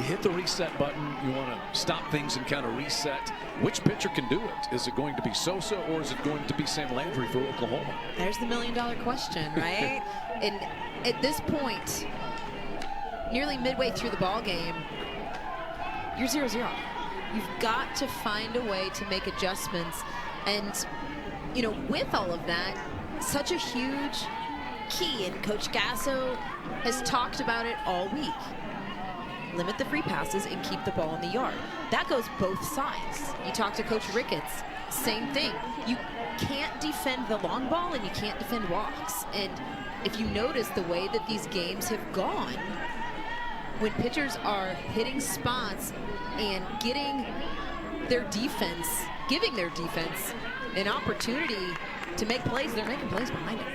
You hit the reset button. You want to stop things and kind of reset. Which pitcher can do it? Is it going to be Sosa or is it going to be Sam Landry for Oklahoma? There's the million-dollar question, right? And at this point, nearly midway through the ball game, you're 0-0. You've got to find a way to make adjustments. And, you know, with all of that, such a huge key, and Coach Gasso has talked about it all week. Limit the free passes and keep the ball in the yard. That goes both sides. You talk to Coach Ricketts, same thing. You can't defend the long ball and you can't defend walks. And if you notice the way that these games have gone, when pitchers are hitting spots and getting their defense, giving their defense an opportunity to make plays, they're making plays behind it.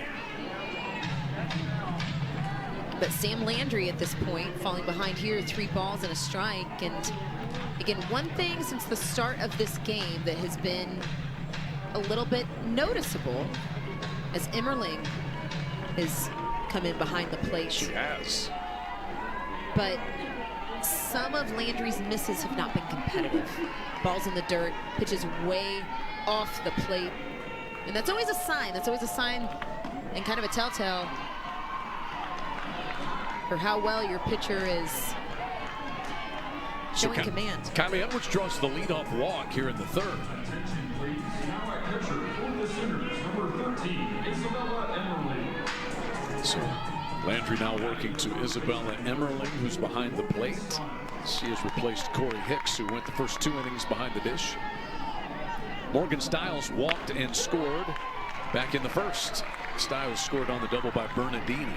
But Sam Landry at this point, falling behind here, 3 balls and a strike. And again, one thing since the start of this game that has been a little bit noticeable as Emmerling has come in behind the plate. She has. But some of Landry's misses have not been competitive. Balls in the dirt, pitches way off the plate. And that's always a sign. That's always a sign and kind of a telltale for how well your pitcher is showing command. Kylie Edwards draws the leadoff walk here in the 3rd. So Landry now working to Isabella Emmerling, who's behind the plate. She has replaced Corey Hicks, who went the first 2 innings behind the dish. Morgan Stiles walked and scored back in the 1st. Stiles scored on the double by Bernardini.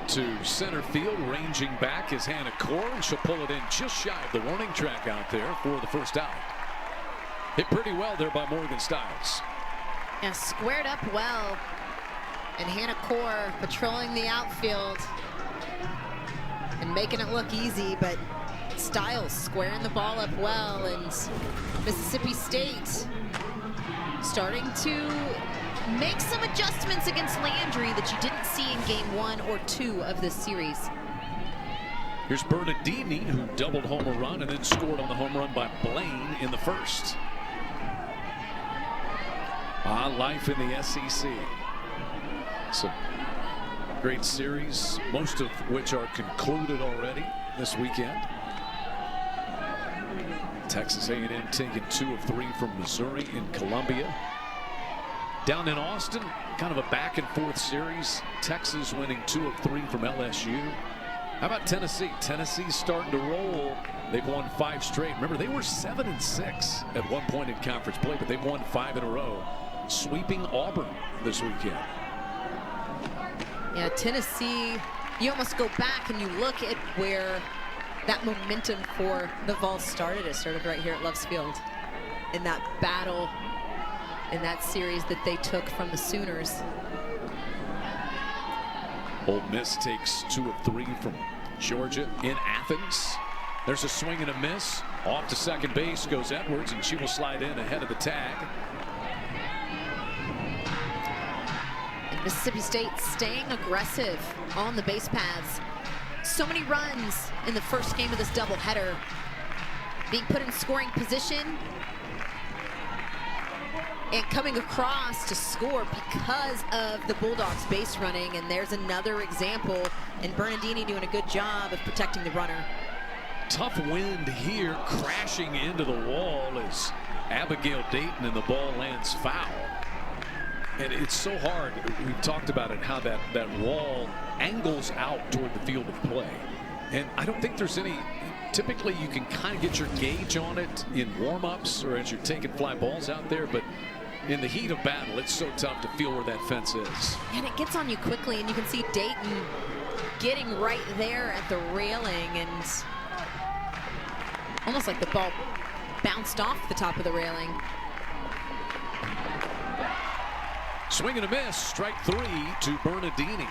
To center field, ranging back is Hannah Core, and she'll pull it in just shy of the warning track out there for the first out. Hit pretty well there by Morgan Stiles. Yeah, squared up well. And Hannah Core patrolling the outfield and making it look easy, but Stiles squaring the ball up well. And Mississippi State starting to make some adjustments against Landry that you didn't see in game 1 or 2 of this series. Here's Bernardini, who doubled home a run and then scored on the home run by Blaine in the 1st. Life in the SEC. Some great series, most of which are concluded already this weekend. Texas A&M taking 2 of 3 from Missouri in Columbia. Down in Austin, kind of a back and forth series. Texas winning 2 of 3 from LSU. How about Tennessee? Tennessee's starting to roll. They've won 5 straight. Remember, they were 7-6 at one point in conference play, but they've won 5 in a row, sweeping Auburn this weekend. Yeah, Tennessee, you almost go back and you look at where that momentum for the Vols started. It started right here at Loves Field in that battle, in that series that they took from the Sooners. Ole Miss takes 2 of 3 from Georgia in Athens. There's a swing and a miss. Off to second base goes Edwards, and she will slide in ahead of the tag. And Mississippi State staying aggressive on the base paths. So many runs in the first game of this doubleheader. Being put in scoring position and coming across to score because of the Bulldogs base running. And there's another example, and Bernardini doing a good job of protecting the runner. Tough wind here, crashing into the wall as Abigail Dayton, and the ball lands foul. And it's so hard. We've talked about it, how that wall angles out toward the field of play. And I don't think there's any, typically you can kind of get your gauge on it in warm-ups or as you're taking fly balls out there, but in the heat of battle, it's so tough to feel where that fence is. And it gets on you quickly, and you can see Dayton getting right there at the railing, and almost like the ball bounced off the top of the railing. Swing and a miss, strike 3 to Bernardini.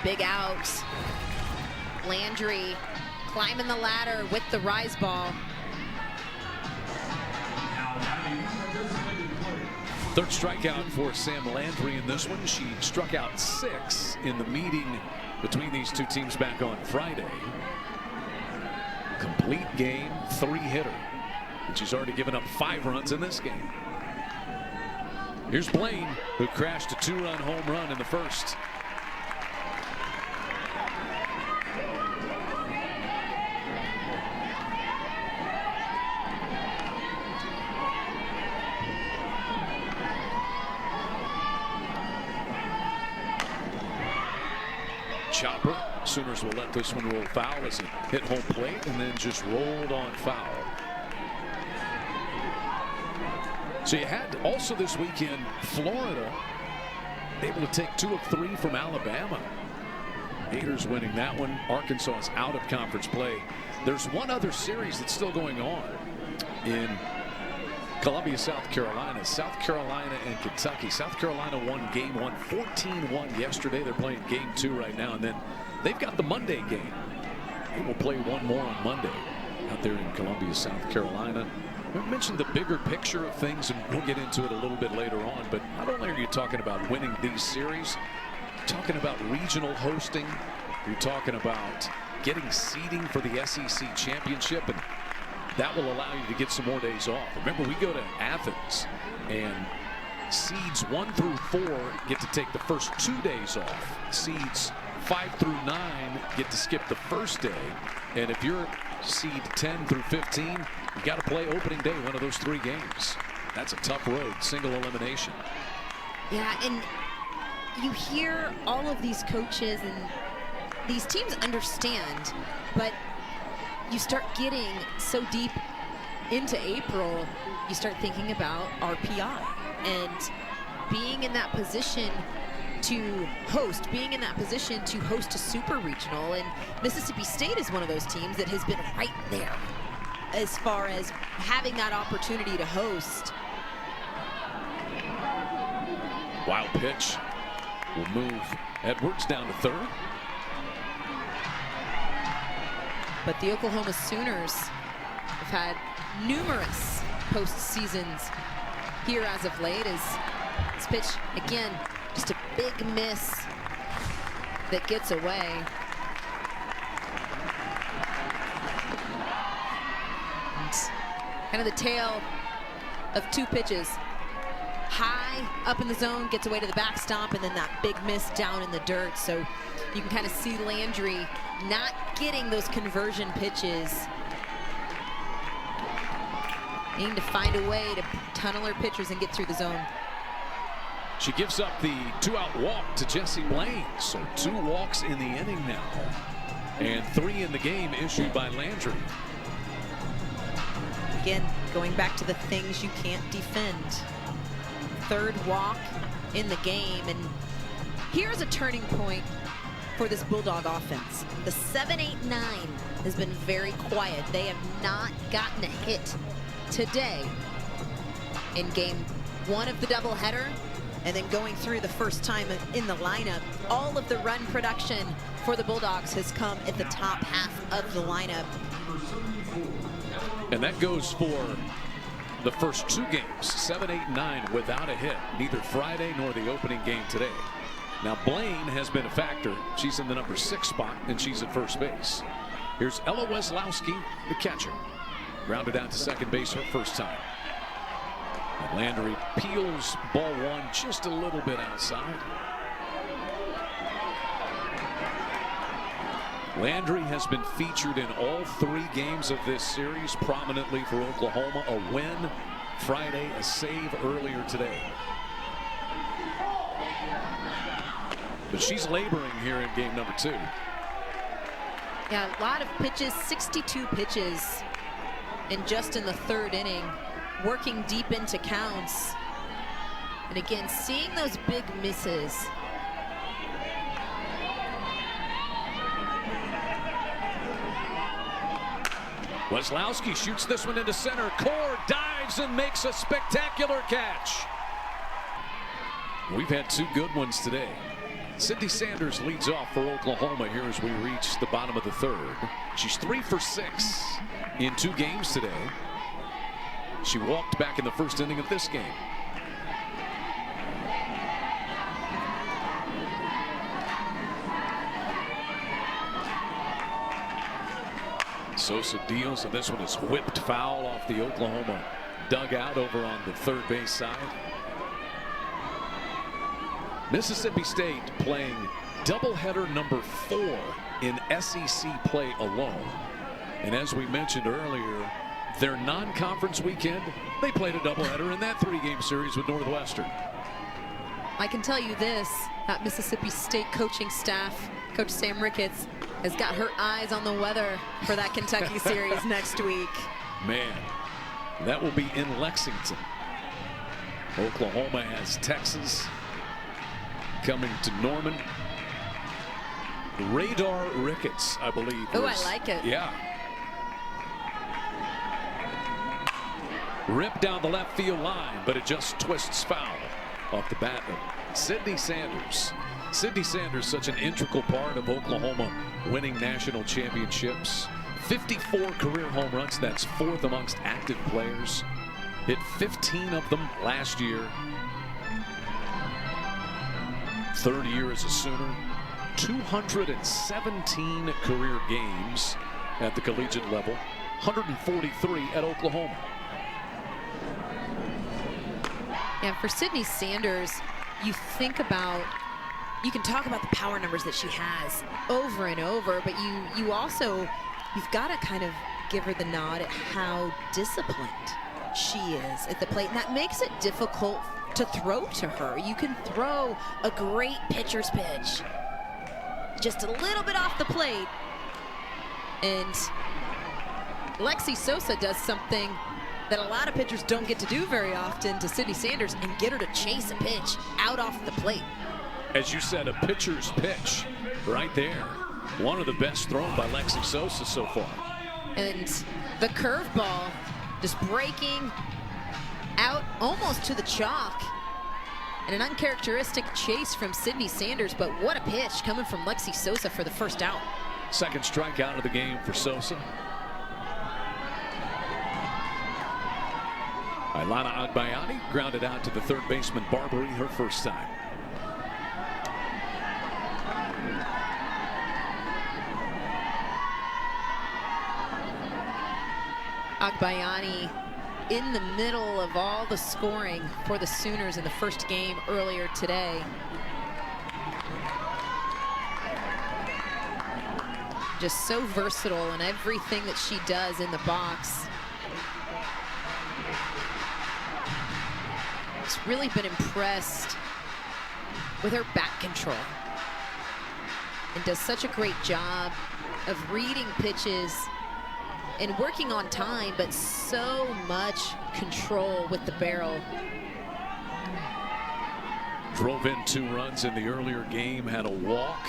Big out. Landry climbing the ladder with the rise ball. Third strikeout for Sam Landry in this one. She struck out 6 in the meeting between these two teams back on Friday. Complete game, 3-hitter. And she's already given up 5 runs in this game. Here's Blaine, who crashed a 2-run home run in the first. Chopper. Sooners will let this one roll foul as it hit home plate and then just rolled on foul. So you had also this weekend Florida able to take 2 of 3 from Alabama. Gators winning that one. Arkansas is out of conference play. There's one other series that's still going on in Columbia, South Carolina. South Carolina and Kentucky. South Carolina won game 1 14-1 yesterday. They're playing game 2 right now, and then they've got the Monday game. They will play one more on Monday out there in Columbia, South Carolina. We mentioned the bigger picture of things, and we'll get into it a little bit later on, but not only are you talking about winning these series, you're talking about regional hosting, you're talking about getting seeding for the SEC championship, and that will allow you to get some more days off. Remember, we go to Athens, and seeds 1 through 4 get to take the first 2 days off. Seeds 5 through 9 get to skip the first day, and if you're seed 10 through 15, you got to play opening day, one of those 3 games. That's a tough road, single elimination. Yeah, and you hear all of these coaches and these teams understand, but you start getting so deep into April, you start thinking about RPI and being in that position to host, a super regional. And Mississippi State is one of those teams that has been right there as far as having that opportunity to host. Wild pitch will move Edwards down to third. But the Oklahoma Sooners have had numerous postseasons here as of late. As this pitch, again, just a big miss that gets away. And kind of the tale of 2 pitches. High up in the zone, gets away to the backstop, and then that big miss down in the dirt. So you can kind of see Landry not getting those conversion pitches. Needing to find a way to tunnel her pitchers and get through the zone. She gives up the 2-out walk to Jessie Blaine. So 2 walks in the inning now. And 3 in the game issued by Landry. Again, going back to the things you can't defend. 3rd walk in the game. And here's a turning point for this Bulldog offense. The 7-8-9 has been very quiet. They have not gotten a hit today in game 1 of the doubleheader. And then going through the first time in the lineup, all of the run production for the Bulldogs has come at the top half of the lineup. And that goes for the first 2 games, 7-8-9 without a hit, neither Friday nor the opening game today. Now Blaine has been a factor. She's in the number 6 spot, and she's at first base. Here's Ella Weslowski, the catcher. Grounded out to second base her first time. Landry peels ball 1 just a little bit outside. Landry has been featured in all 3 games of this series prominently for Oklahoma. A win Friday, a save earlier today. But she's laboring here in game number 2. Yeah, a lot of pitches, 62 pitches, and just in the 3rd inning. Working deep into counts. And again, seeing those big misses. Weslowski shoots this one into center. Core dives and makes a spectacular catch. We've had 2 good ones today. Sydney Sanders leads off for Oklahoma here as we reach the bottom of the third. She's 3 for 6 in 2 games today. She walked back in the first inning of this game. Sosa deals, and this one is whipped foul off the Oklahoma dugout over on the third base side. Mississippi State playing doubleheader number 4 in SEC play alone. And as we mentioned earlier, their non-conference weekend, they played a doubleheader in that 3-game series with Northwestern. I can tell you this, that Mississippi State coaching staff, Coach Sam Ricketts, has got her eyes on the weather for that Kentucky series next week. Man, that will be in Lexington. Oklahoma has Texas coming to Norman. Radar Ricketts, I believe. Oh, I like it. Yeah. Ripped down the left field line, but it just twists foul off the bat of Sydney Sanders. Sydney Sanders, such an integral part of Oklahoma winning national championships. 54 career home runs. That's 4th amongst active players. Hit 15 of them last year. 3rd year as a Sooner. 217 career games at the collegiate level. 143 at Oklahoma. Yeah, for Sydney Sanders, you think about, you can talk about the power numbers that she has over and over, but you've got to kind of give her the nod at how disciplined she is at the plate, and that makes it difficult to throw to her. You can throw a great pitcher's pitch just a little bit off the plate, and Lexi Sosa does something that a lot of pitchers don't get to do very often to Sydney Sanders, and get her to chase a pitch out off the plate. As you said, a pitcher's pitch right there. One of the best thrown by Lexi Sosa so far. And the curveball just breaking out almost to the chalk. And an uncharacteristic chase from Sydney Sanders, but what a pitch coming from Lexi Sosa for the first out. Second strikeout of the game for Sosa. Ilana Agbayani grounded out to the third baseman Barbary her first time. Agbayani in the middle of all the scoring for the Sooners in the first game earlier today. Just so versatile in everything that she does in the box. Just really been impressed with her bat control, and does such a great job of reading pitches and working on time, but so much control with the barrel. Drove in 2 runs in the earlier game, had a walk.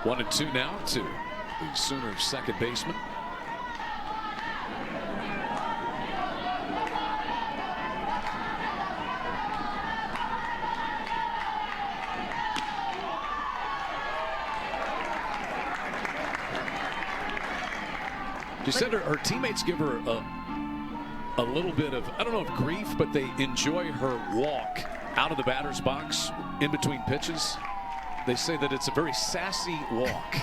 One and 2 now to the Sooners' second baseman. She said her teammates give her a little bit of, I don't know if grief, but they enjoy her walk out of the batter's box in between pitches. They say that it's a very sassy walk.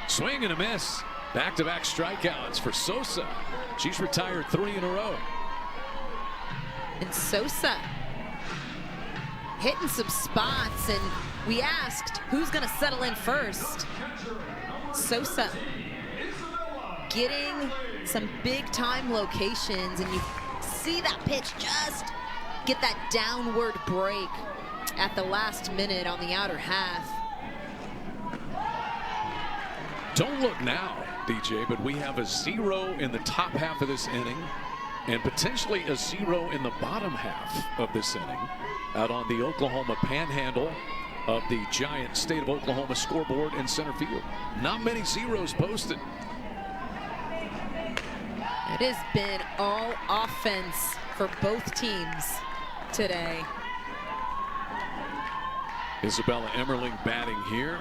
Swing and a miss. Back-to-back strikeouts for Sosa. She's retired 3 in a row. And Sosa hitting some spots, and we asked who's going to settle in first. Sosa getting some big-time locations, and you see that pitch just get that downward break at the last minute on the outer half. Don't look now, DJ, but we have a 0 in the top half of this inning and potentially a 0 in the bottom half of this inning out on the Oklahoma panhandle of the giant State of Oklahoma scoreboard in center field. Not many zeros posted. has been all offense for both teams today. Isabella Emmerling batting here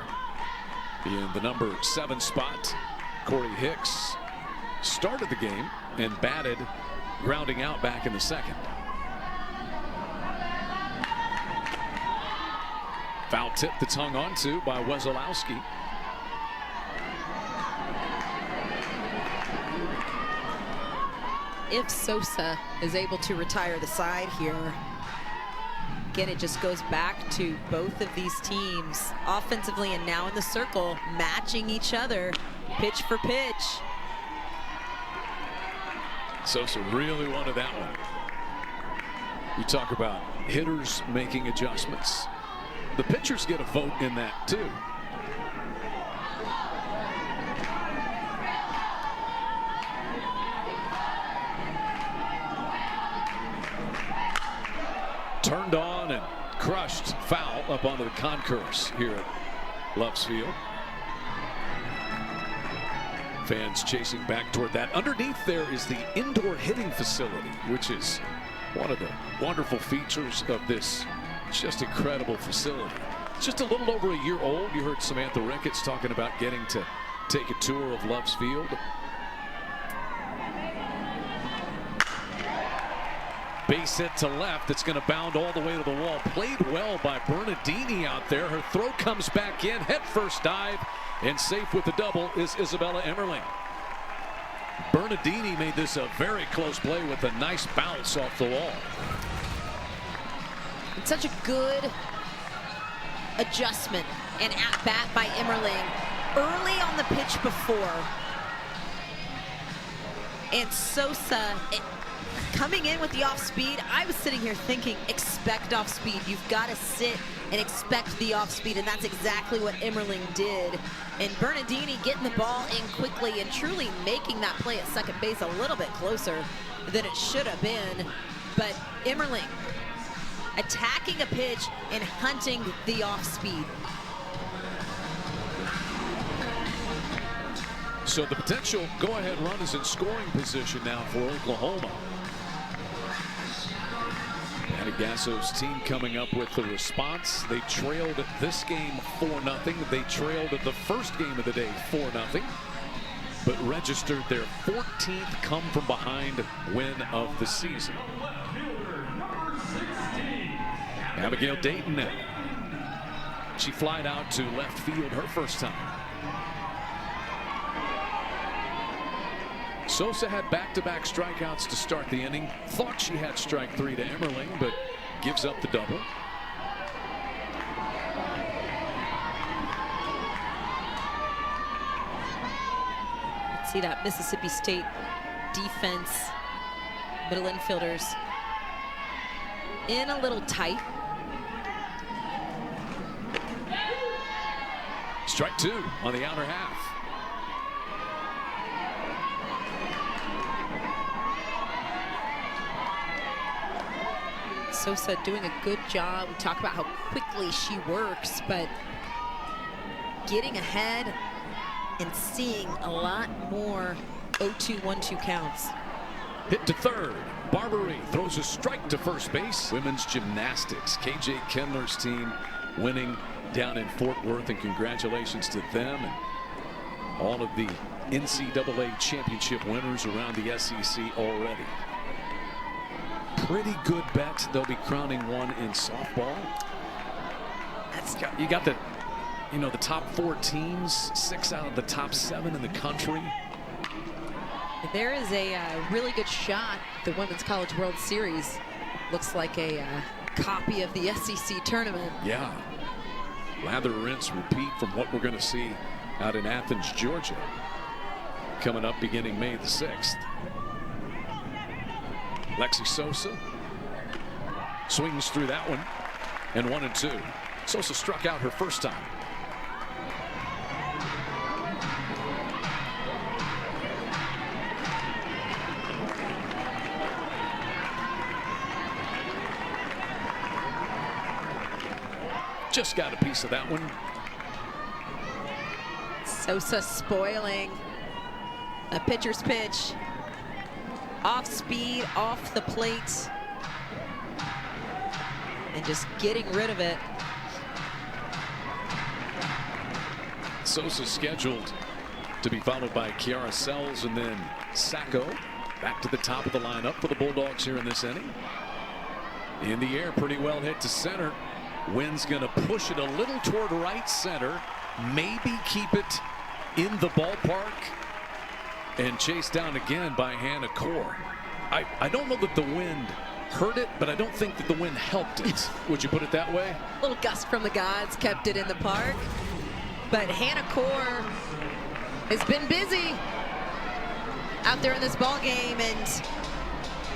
in the number 7 spot. Corey Hicks started the game and batted, grounding out back in the second. Foul tip that's hung onto by Wesolowski. If Sosa is able to retire the side here, again, it just goes back to both of these teams offensively and now in the circle, matching each other pitch for pitch. Sosa really wanted that one. You talk about hitters making adjustments. The pitchers get a vote in that too. Turned on and crushed, foul up onto the concourse here at Loves Field. Fans chasing back toward that. Underneath there is the indoor hitting facility, which is one of the wonderful features of this just incredible facility. It's just a little over a year old. You heard Samantha Ricketts talking about getting to take a tour of Loves Field. Base hit to left. It's going to bound all the way to the wall. Played well by Bernardini out there. Her throw comes back in. Head first dive. And safe with the double is Isabella Emmerling. Bernardini made this a very close play with a nice bounce off the wall. It's such a good adjustment and at bat by Emmerling early on the pitch before. And Sosa coming in with the off speed. I was sitting here thinking, expect off speed. You've got to sit and expect the off speed, and that's exactly what Emmerling did. And Bernardini getting the ball in quickly and truly making that play at second base a little bit closer than it should have been. But Emmerling attacking a pitch and hunting the off speed. So the potential go-ahead run is in scoring position now for Oklahoma. Gasso's team coming up with the response. They trailed this game 4-0. They trailed the first game of the day 4-0, but registered their 14th come from behind win of the season. Abigail Dayton now. She flied out to left field her first time. Sosa had back-to-back strikeouts to start the inning. Thought she had strike 3 to Emmerling, but gives up the double. See that Mississippi State defense, middle infielders in a little tight. Strike 2 on the outer half. Sosa doing a good job. We talk about how quickly she works, but getting ahead and seeing a lot more 0-2, 1-2 counts. Hit to third. Barbary throws a strike to first base. Women's gymnastics, KJ Kendler's team winning down in Fort Worth, and congratulations to them and all of the NCAA championship winners around the SEC already. Pretty good bet. They'll be crowning one in softball. You got the, the top 4 teams, 6 out of the top 7 in the country. There is a really good shot. The Women's College World Series looks like a copy of the SEC tournament. Yeah. Lather, rinse, repeat from what we're going to see out in Athens, Georgia, coming up beginning May the 6th. Lexi Sosa swings through that one, and 1-2. Sosa struck out her first time. Just got a piece of that one. Sosa spoiling a pitcher's pitch. off speed, off the plate, and just getting rid of it. Sosa scheduled to be followed by Kiara Sells and then Sacco back to the top of the lineup for the Bulldogs here in this inning. In the air, pretty well hit to center. Wind's going to push it a little toward right center, maybe keep it in the ballpark, and chased down again by Hannah Core. I don't know that the wind hurt it, but I don't think that the wind helped it. Would you put it that way? A little gust from the gods kept it in the park, but Hannah Core has been busy out there in this ball game and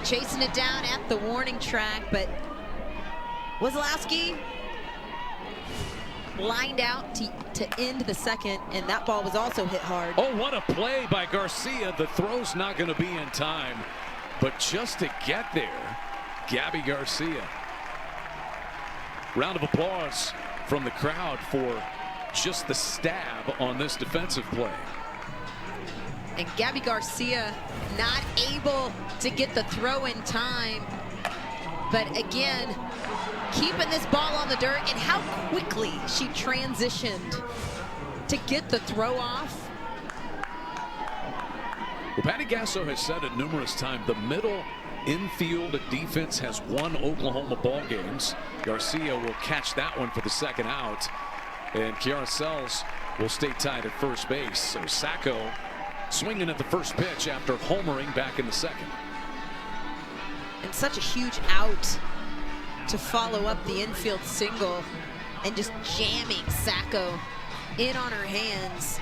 chasing it down at the warning track. But Wazlowski lined out to end the second, and that ball was also hit hard. Oh, what a play by Garcia. The throw's not going to be in time, but just to get there, Gabby Garcia. Round of applause from the crowd for just the stab on this defensive play. And Gabby Garcia not able to get the throw in time, but again, keeping this ball on the dirt, and how quickly she transitioned to get the throw off. Well, Patty Gasso has said it numerous times, the middle infield defense has won Oklahoma ball games. Garcia will catch that one for the second out, and Kiara Sells will stay tied at first base. So Sacco swinging at the first pitch after homering back in the second. And such a huge out to follow up the infield single, and just jamming Sacco in on her hands.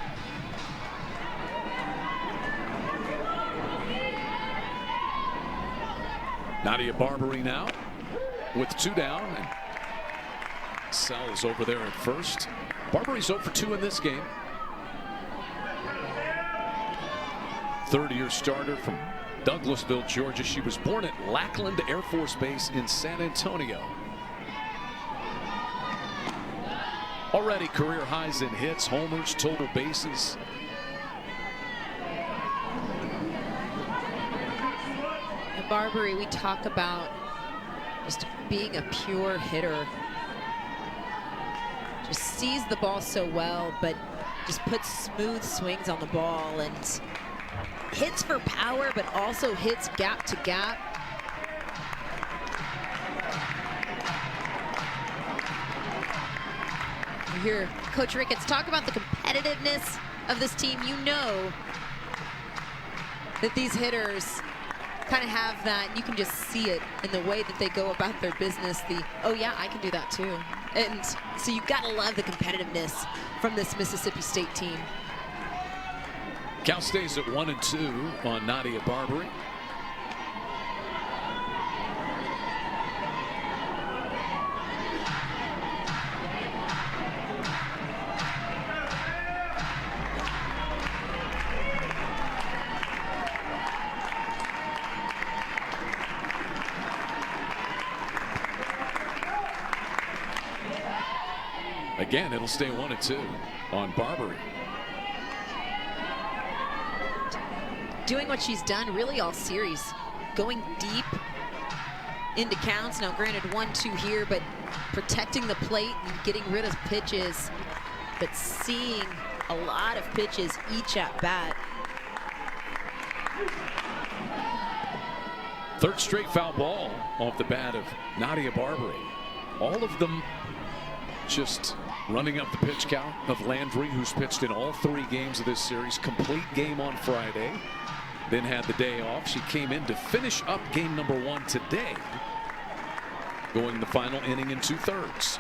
Nadia Barbary now with 2 down, and Sells over there at first. Barbary's 0 for 2 in this game. Third-year starter from Douglasville, Georgia. She was born at Lackland Air Force Base in San Antonio. Already career highs in hits, homers, total bases. And Barbary, we talk about just being a pure hitter. Just sees the ball so well, but just puts smooth swings on the ball and hits for power, but also hits gap to gap. You hear Coach Ricketts talk about the competitiveness of this team. You know that these hitters kind of have that. You can just see it in the way that they go about their business. Oh yeah, I can do that too. And so you've got to love the competitiveness from this Mississippi State team. Count stays at 1-2 on Nadia Barbary. Again, it'll stay 1-2 on Barbary. Doing what she's done really all series, going deep into counts. Now granted 1-2 here, but protecting the plate and getting rid of pitches, but seeing a lot of pitches each at bat. Third straight foul ball off the bat of Nadia Barbary. All of them just running up the pitch count of Landry, who's pitched in all 3 games of this series. Complete game on Friday, then had the day off. She came in to finish up game number 1 today, going the final inning in 2/3.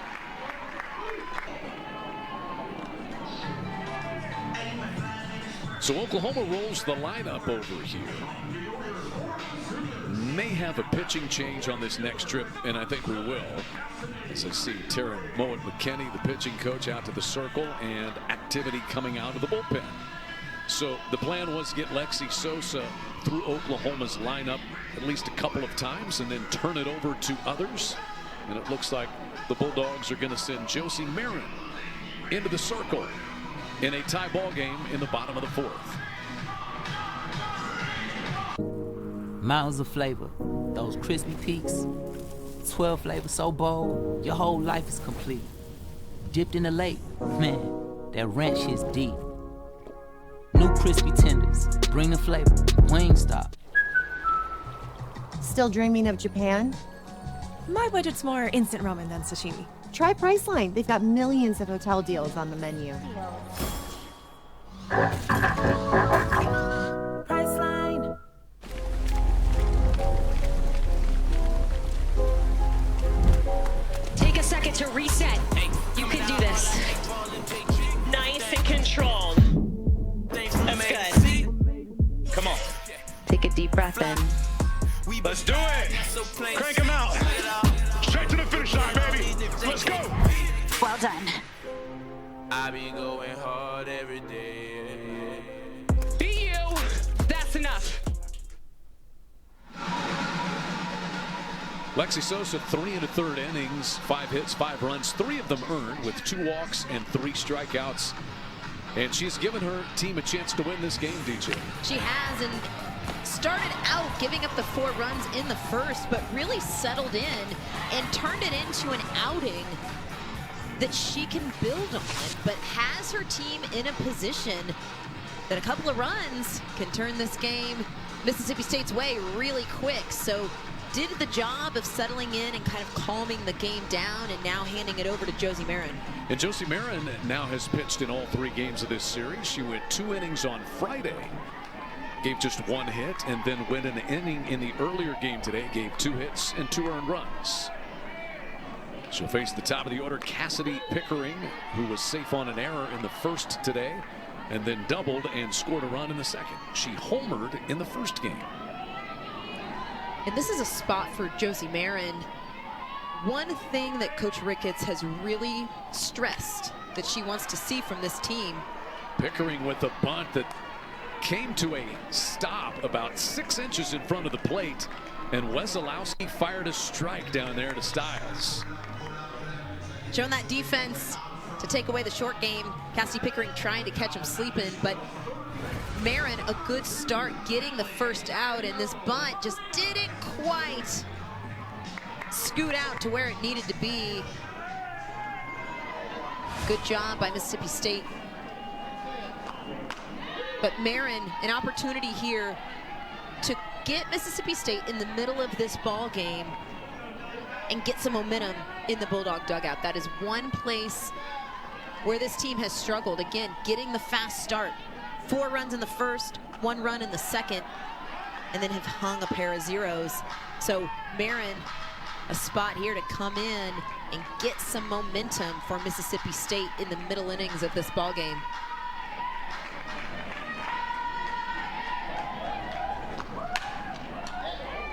So Oklahoma rolls the lineup over here. May have a pitching change on this next trip, and I think we will. As I see Tara Mowat-McKinney, the pitching coach, out to the circle, and activity coming out of the bullpen. So the plan was to get Lexi Sosa through Oklahoma's lineup at least a couple of times and then turn it over to others. And it looks like the Bulldogs are going to send Josie Marin into the circle in a tie ball game in the bottom of the 4th. Mountains of flavor, those crispy peaks, 12 flavors so bold, your whole life is complete. Dipped in the lake, man, that ranch hits deep. New crispy tenders, bring the flavor, Wingstop. Still dreaming of Japan? My budget's more instant ramen than sashimi. Try Priceline. They've got millions of hotel deals on the menu. Priceline. Take a second to reset. You can do this. Nice and controlled. That's good. Come on. Take a deep breath in. Let's do it. Crank them out. Straight to the finish line, baby. Let's go. Well done. I be going hard every day. Be you. That's enough. Lexi Sosa, 3 1/3 innings, 5 hits, 5 runs, 3 of them earned with 2 walks and 3 strikeouts. And she's given her team a chance to win this game, DJ. She has, and started out giving up the 4 runs in the first, but really settled in and turned it into an outing that she can build on, but has her team in a position that a couple of runs can turn this game Mississippi State's way really quick. So did the job of settling in and kind of calming the game down, and now handing it over to Josie Marin. And Josie Marin now has pitched in all 3 games of this series. She went 2 innings on Friday, gave just 1 hit, and then went an inning in the earlier game today, gave 2 hits and 2 earned runs. She'll face the top of the order, Cassidy Pickering, who was safe on an error in the first today, and then doubled and scored a run in the second. She homered in the first game. And this is a spot for Josie Marin. One thing that Coach Ricketts has really stressed that she wants to see from this team. Pickering with a bunt that came to a stop about 6 inches in front of the plate, and Wesolowski fired a strike down there to Stiles. Showing that defense to take away the short game. Cassidy Pickering trying to catch him sleeping, but Marin, a good start getting the first out, and this bunt just didn't quite scoot out to where it needed to be. Good job by Mississippi State. But Marin, an opportunity here to get Mississippi State in the middle of this ball game and get some momentum in the Bulldog dugout. That is one place where this team has struggled. Again, getting the fast start. 4 runs in the first, 1 run in the second, and then have hung a pair of zeros. So Marin, a spot here to come in and get some momentum for Mississippi State in the middle innings of this ball game.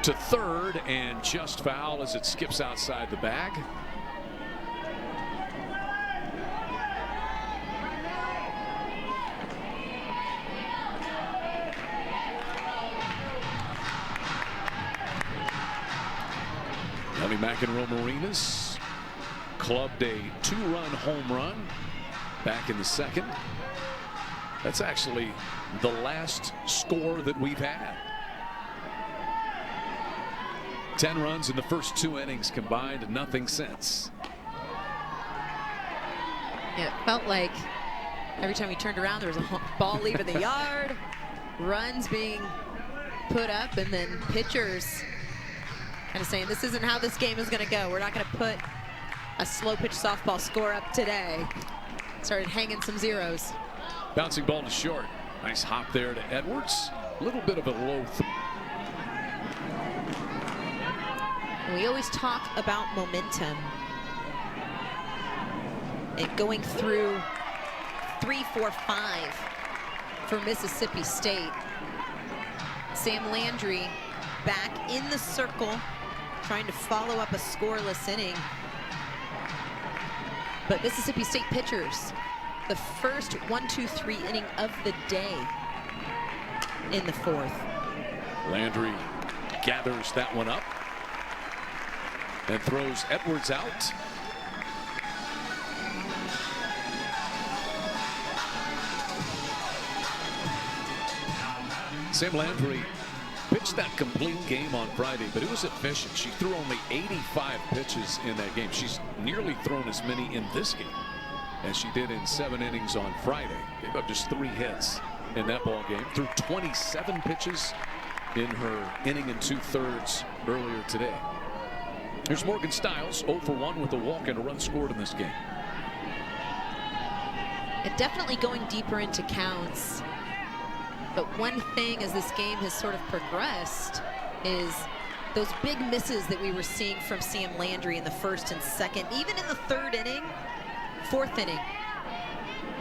To third, and just foul as it skips outside the bag. Ellie McEnroe-Marinas clubbed a 2-run home run back in the second. That's actually the last score that we've had. 10 runs in the first 2 innings combined, nothing since. Yeah, it felt like every time we turned around there was a ball leaving the yard, runs being put up, and then pitchers kind of saying this isn't how this game is going to go. We're not going to put a slow pitch softball score up today. Started hanging some zeros. Bouncing ball to short. Nice hop there to Edwards. A little bit of a low. We always talk about momentum and going through 3, 4, 5 for Mississippi State. Sam Landry back in the circle, trying to follow up a scoreless inning. But Mississippi State pitchers, the first 1-2-3 inning of the day in the 4th. Landry gathers that one up and throws Edwards out. Sam Landry pitched that complete game on Friday, but it was efficient. She threw only 85 pitches in that game. She's nearly thrown as many in this game as she did in 7 innings on Friday. Gave up just 3 hits in that ball game. Threw 27 pitches in her inning and 2/3 earlier today. Here's Morgan Stiles, 0 for 1 with a walk and a run scored in this game. And definitely going deeper into counts. But one thing as this game has sort of progressed is those big misses that we were seeing from Sam Landry in the 1st and 2nd, even in the 3rd inning, 4th inning.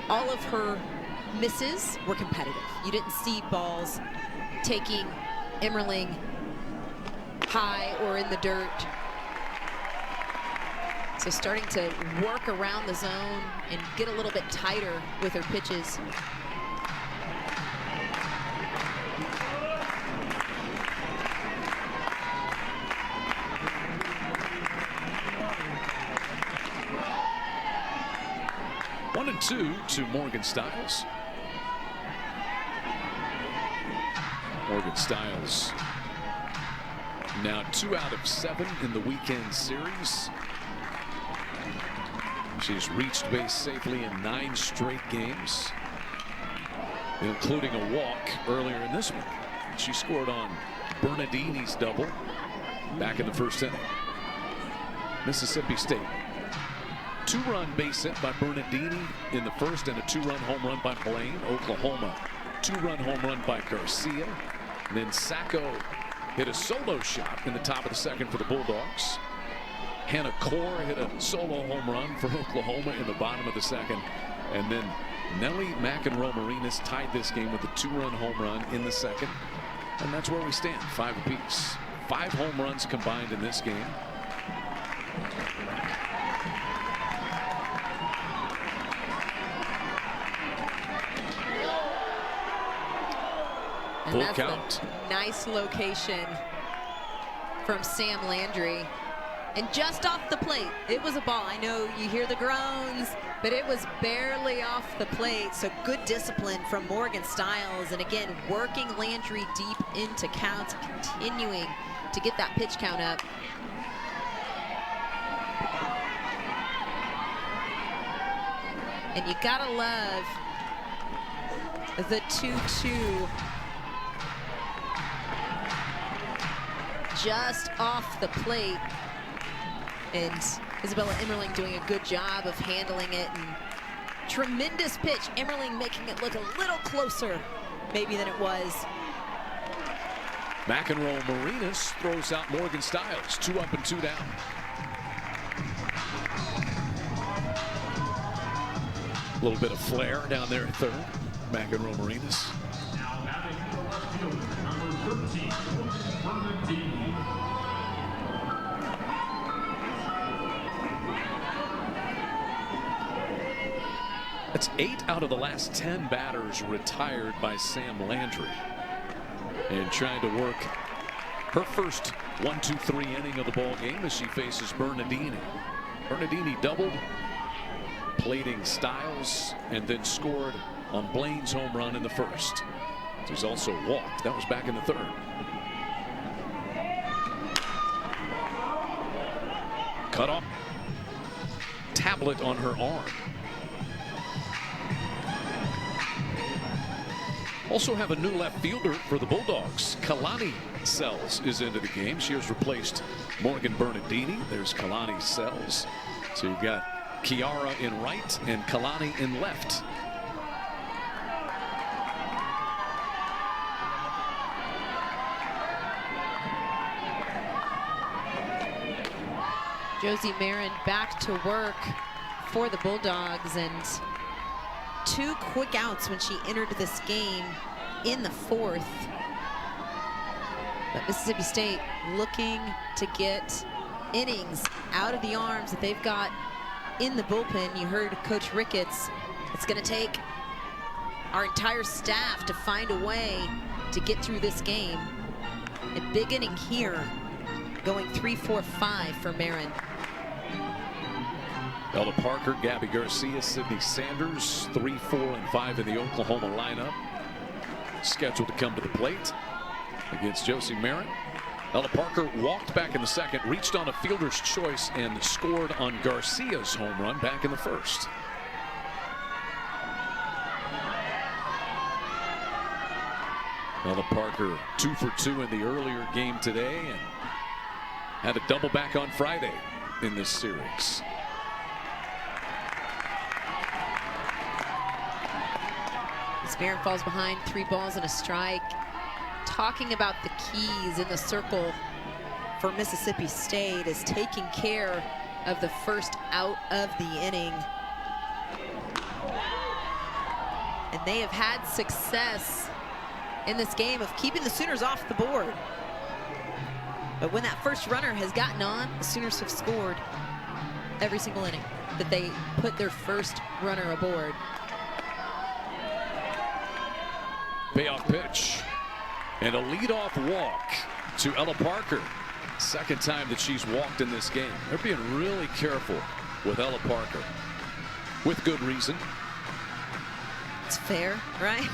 All of her misses were competitive. You didn't see balls taking Emmerling high or in the dirt. So starting to work around the zone and get a little bit tighter with her pitches. One and 2 to Morgan Stiles. Morgan Stiles now 2 out of 7 in the weekend series. She's reached base safely in 9 straight games, including a walk earlier in this one. She scored on Bernardini's double back in the 1st inning. Mississippi State. 2-run base hit by Bernardini in the 1st and a 2-run home run by Blaine. Oklahoma, 2-run home run by Garcia. And then Sacco hit a solo shot in the top of the 2nd for the Bulldogs. Hannah Core hit a solo home run for Oklahoma in the bottom of the 2nd. And then Nellie McEnroe-Marinas tied this game with a 2-run home run in the 2nd. And that's where we stand, 5 apiece. 5 home runs combined in this game. And Full that's count. a nice location from Sam Landry. And just off the plate, it was a ball. I know you hear the groans, but it was barely off the plate. So good discipline from Morgan Stiles. And again, working Landry deep into counts, continuing to get that pitch count up. And you gotta love the 2-2. Just off the plate. And Isabella Emmerling doing a good job of handling it. And tremendous pitch. Emmerling making it look a little closer maybe than it was. McEnroe-Marinas throws out Morgan Stiles. 2 up and 2 down. A little bit of flair down there at 3rd. McEnroe-Marinas. That's 8 out of the last 10 batters retired by Sam Landry. And trying to work her first 1-2-3 inning of the ball game as she faces Bernardini. Bernardini doubled, plating Stiles, and then scored on Blaine's home run in the 1st. She's also walked. That was back in the 3rd. Cut off. Tablet on her arm. Also have a new left fielder for the Bulldogs. Kalani Sells is into the game. She has replaced Morgan Bernardini. There's Kalani Sells. So you've got Kiara in right and Kalani in left. Josie Marin back to work for the Bulldogs, and 2 quick outs when she entered this game in the 4th. But Mississippi State looking to get innings out of the arms that they've got in the bullpen. You heard Coach Ricketts. It's going to take our entire staff to find a way to get through this game. A big inning here, going 3-4-5 for Marin. Ella Parker, Gabby Garcia, Sydney Sanders, 3, 4, and 5 in the Oklahoma lineup. Scheduled to come to the plate. against Josie Marin. Ella Parker walked back in the second, reached on a fielder's choice, and scored on Garcia's home run back in the first. Ella Parker 2 for 2 in the earlier game today and had a double back on Friday in this series. Marin falls behind, 3 balls and a strike. Talking about the keys in the circle for Mississippi State is taking care of the first out of the inning. And they have had success in this game of keeping the Sooners off the board. But when that first runner has gotten on, the Sooners have scored every single inning that they put their first runner aboard. Payoff pitch and a leadoff walk to Ella Parker. Second time that she's walked in this game. They're being really careful with Ella Parker, with good reason. It's fair, right?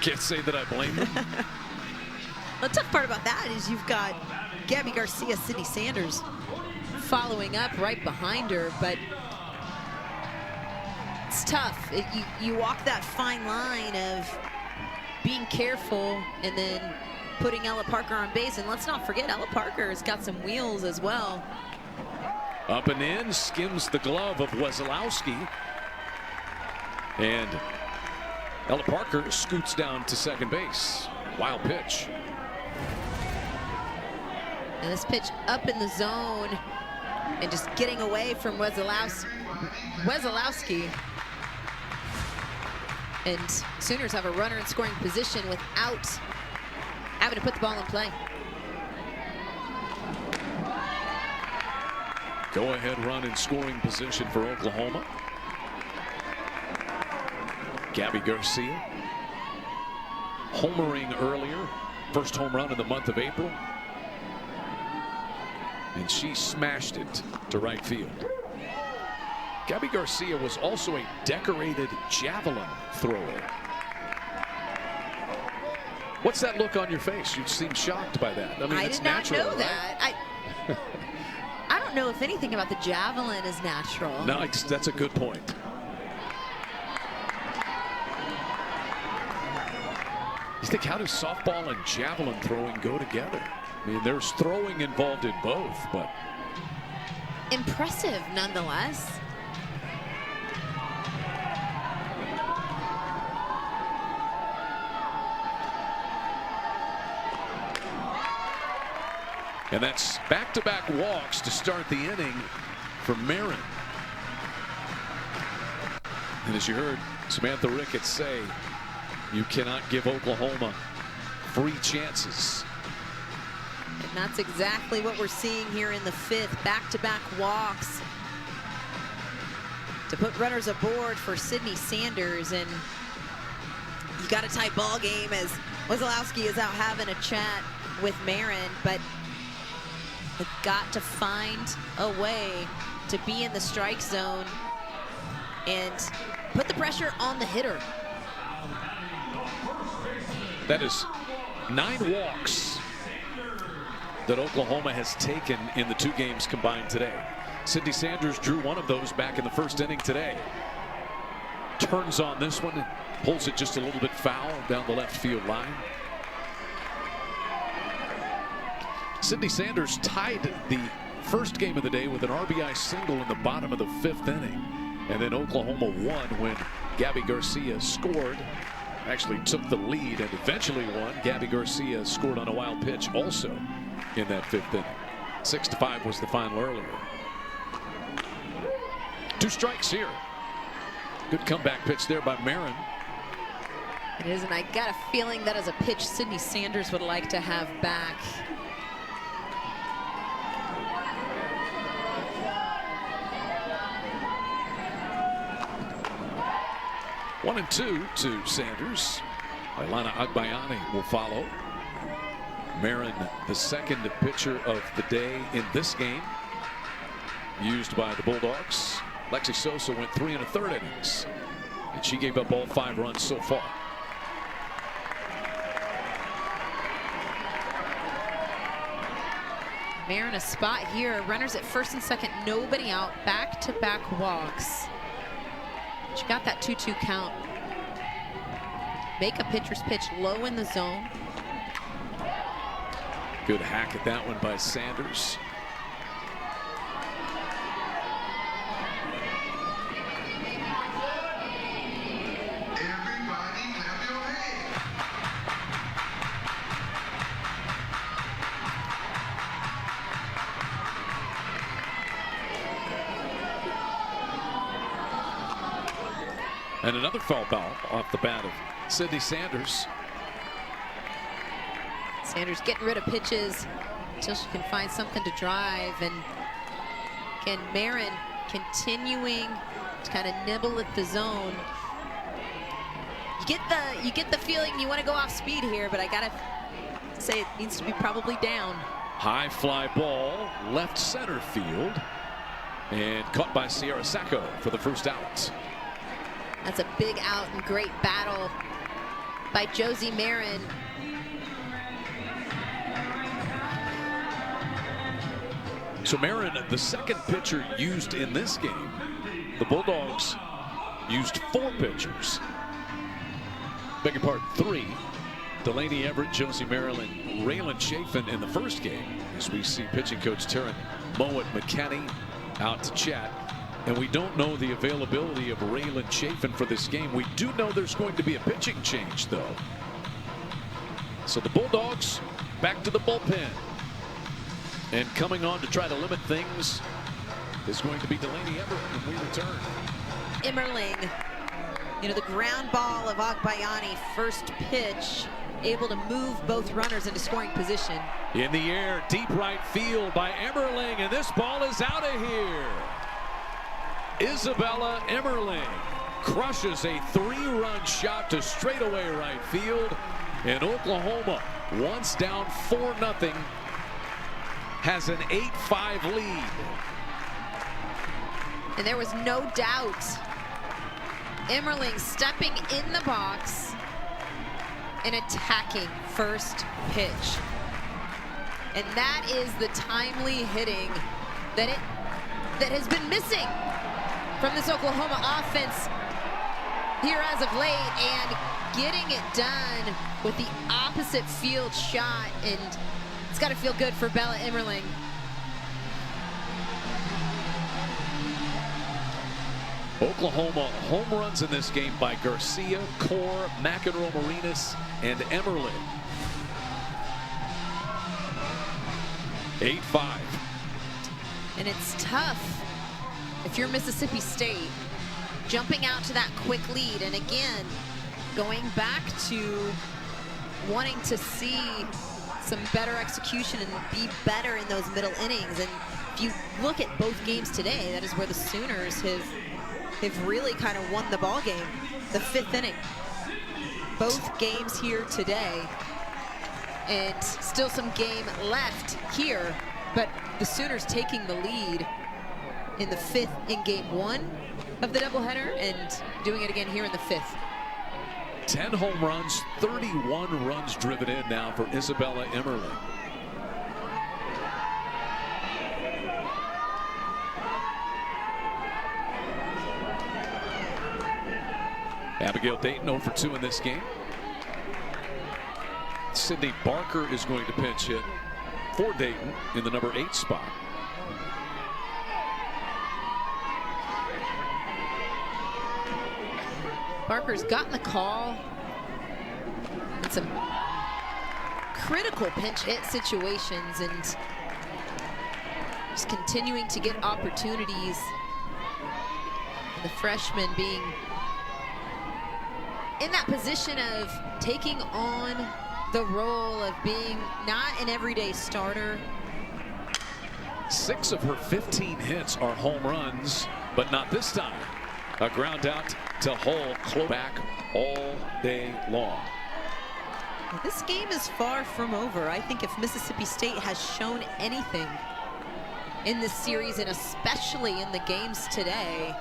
Can't say that I blame them. The tough part about that is you've got Gabby Garcia, Sydney Sanders following up right behind her, but it's tough. You walk that fine line of being careful and then putting Ella Parker on base. And let's not forget, Ella Parker has got some wheels as well. Up and in, skims the glove of Wesolowski. And Ella Parker scoots down to second base. Wild pitch. And this pitch up in the zone and just getting away from Wesolowski. And Sooners have a runner in scoring position without having to put the ball in play. Go-ahead run in scoring position for Oklahoma. Gabby Garcia homering earlier, first home run in the month of April, and she smashed it to right field. Gabby Garcia was also a decorated javelin thrower. What's that look on your face? You seem shocked by that. I mean, it's natural. I did not know right? that. I don't know if anything about the javelin is natural. No, that's a good point. You think, how do softball and javelin throwing go together? I mean, there's throwing involved in both, but impressive nonetheless. And that's back-to-back walks to start the inning for Marin. And as you heard Samantha Ricketts say, you cannot give Oklahoma free chances. And that's exactly what we're seeing here in the fifth. Back-to-back walks to put runners aboard for Sydney Sanders. And you got a tight ball game as Wesolowski is out having a chat with Marin, but they've got to find a way to be in the strike zone and put the pressure on the hitter. That is 9 walks that Oklahoma has taken in the 2 games combined today. Sydney Sanders drew one of those back in the first inning today. Turns on this one, pulls it just a little bit foul down the left field line. Sydney Sanders tied the first game of the day with an RBI single in the bottom of the 5th inning. And then Oklahoma won when Gabby Garcia scored. Actually took the lead and eventually won. Gabby Garcia scored on a wild pitch also in that 5th inning. 6-5 was the final earlier. 2 strikes here. Good comeback pitch there by Marin. It is, and I got a feeling that is a pitch Sydney Sanders would like to have back. One and 2 to Sanders. Ilana Agbayani will follow. Marin, the second pitcher of the day in this game, used by the Bulldogs. Lexi Sosa went 3 1/3 innings, and she gave up all 5 runs so far. Marin a spot here. Runners at first and second, nobody out. Back-to-back walks. She got that 2-2 count. Make a pitcher's pitch low in the zone. Good hack at that one by Sanders. And another foul ball off the bat of Sydney Sanders. Sanders getting rid of pitches until she can find something to drive. And again, Marin continuing to kind of nibble at the zone. You get the feeling you want to go off speed here, but I gotta say it needs to be probably down. High fly ball, left center field, and caught by Sierra Sacco for the first out. That's a big out and great battle by Josie Marin. So Marin, the second pitcher used in this game. The Bulldogs used 4 pitchers. Beg your pardon, 3. Delaney Everett, Josie Maryland, Raylan Chafin in the first game. As we see pitching coach Taryn Mowat McKenney out to chat. And we don't know the availability of Raylan Chafin for this game. We do know there's going to be a pitching change, though. So the Bulldogs back to the bullpen. And coming on to try to limit things is going to be Delaney Everett when we return. Emmerling, you know, the ground ball of Agbayani, first pitch, able to move both runners into scoring position. In the air, deep right field by Emmerling, and this ball is out of here. Isabella Emmerling crushes a 3-run shot to straightaway right field, and Oklahoma, once down 4-0, has an 8-5 lead. And there was no doubt. Emmerling stepping in the box and attacking first pitch. And that is the timely hitting that has been missing from this Oklahoma offense here as of late, and getting it done with the opposite field shot, and it's got to feel good for Bella Emmerling. Oklahoma home runs in this game by Garcia, Core, McEnroe, Marinas, and Emmerling. 8-5. And it's tough if you're Mississippi State, jumping out to that quick lead, and again, going back to wanting to see some better execution and be better in those middle innings. And if you look at both games today, that is where the Sooners have really kind of won the ball game, the 5th inning. Both games here today, and still some game left here, but the Sooners taking the lead in the 5th in game 1 of the doubleheader, and doing it again here in the 5th. 10 home runs, 31 runs driven in now for Isabella Emmerling. Abigail Dayton 0 for 2 in this game. Sydney Barker is going to pinch hit for Dayton in the number 8 spot. Barker's gotten the call in some critical pinch hit situations, and just continuing to get opportunities. And the freshman being in that position of taking on the role of being not an everyday starter. 6 of her 15 hits are home runs, but not this time. A ground out to Hull, back all day long. This game is far from over. I think if Mississippi State has shown anything in this series, and especially in the games today,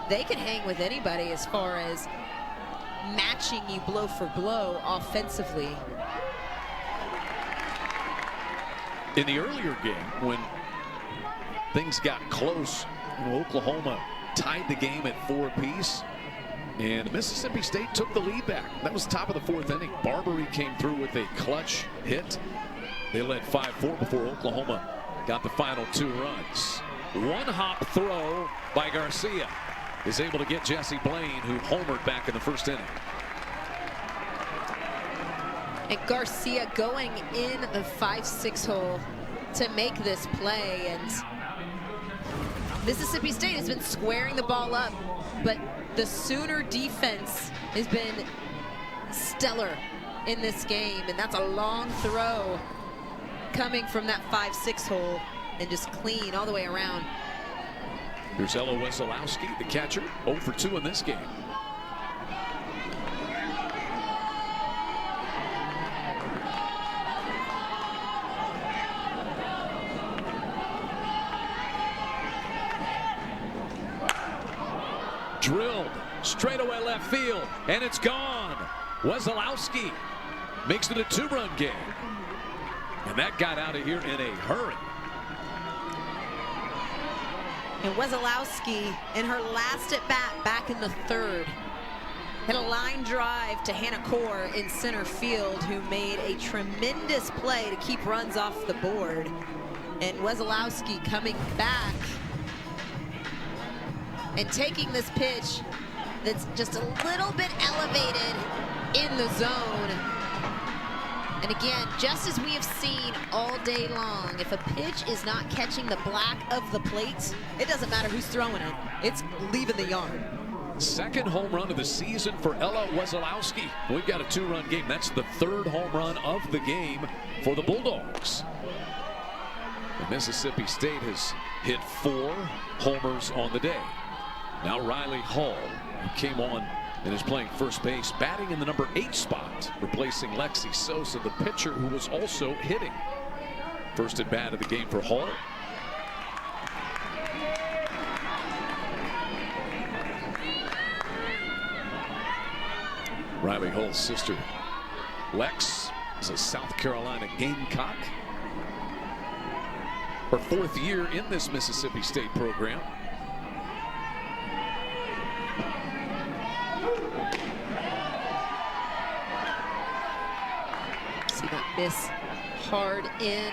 they can hang with anybody as far as matching you blow for blow offensively. In the earlier game, when things got close, Oklahoma tied the game at 4 apiece, and Mississippi State took the lead back. That was top of the 4th inning. Barbary came through with a clutch hit. They led 5-4 before Oklahoma got the final 2 runs. One hop throw by Garcia is able to get Jesse Blaine, who homered back in the 1st inning. And Garcia going in the 5-6 hole to make this play. And Mississippi State has been squaring the ball up, but the Sooner defense has been stellar in this game. And that's a long throw coming from that 5-6 hole and just clean all the way around. Here's Ella Wesolowski, the catcher, 0 for 2 in this game. Drilled straightaway left field, and it's gone. Wesolowski makes it a 2-run game. And that got out of here in a hurry. And Wesolowski, in her last at bat back in the 3rd, hit a line drive to Hannah Core in center field, who made a tremendous play to keep runs off the board. And Wesolowski coming back and taking this pitch that's just a little bit elevated in the zone. And again, just as we have seen all day long, if a pitch is not catching the black of the plate, it doesn't matter who's throwing it. It's leaving the yard. 2nd home run of the season for Ella Wesolowski. We've got a 2-run game. That's the 3rd home run of the game for the Bulldogs. And Mississippi State has hit 4 homers on the day. Now Riley Hall, who came on and is playing first base, batting in the number 8 spot, replacing Lexi Sosa, the pitcher who was also hitting. First at bat of the game for Hall. Riley Hall's sister, Lex, is a South Carolina Gamecock. Her 4th year in this Mississippi State program. See that miss hard in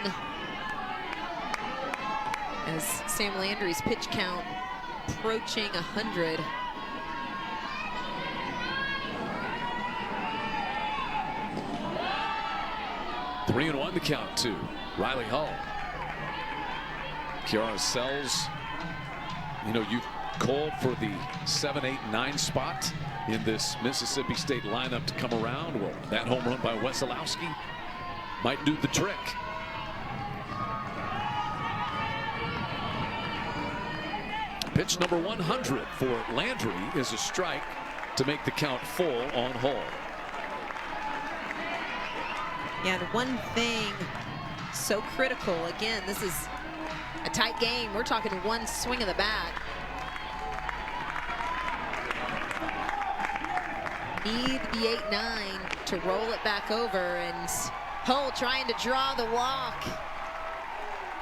as Sam Landry's pitch count approaching 100. Three and 1 to count to Riley Hall. Kiara Sells, you know, you've called for the 7, 8, 9 spot in this Mississippi State lineup to come around. Well, that home run by Wesolowski might do the trick. Pitch number 100 for Landry is a strike to make the count full on Hall. Yeah, and one thing so critical, again, this is a tight game. We're talking one swing of the bat. Need the 8-9 to roll it back over, and Hull trying to draw the walk.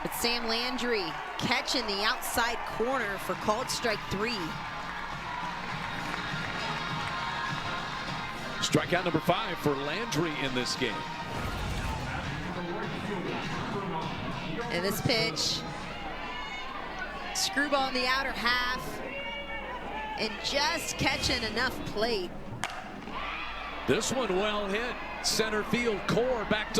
But Sam Landry catching the outside corner for called strike 3. Strikeout number 5 for Landry in this game. And this pitch, screwball in the outer half, and just catching enough plate. This one well hit. Center field, Core back to the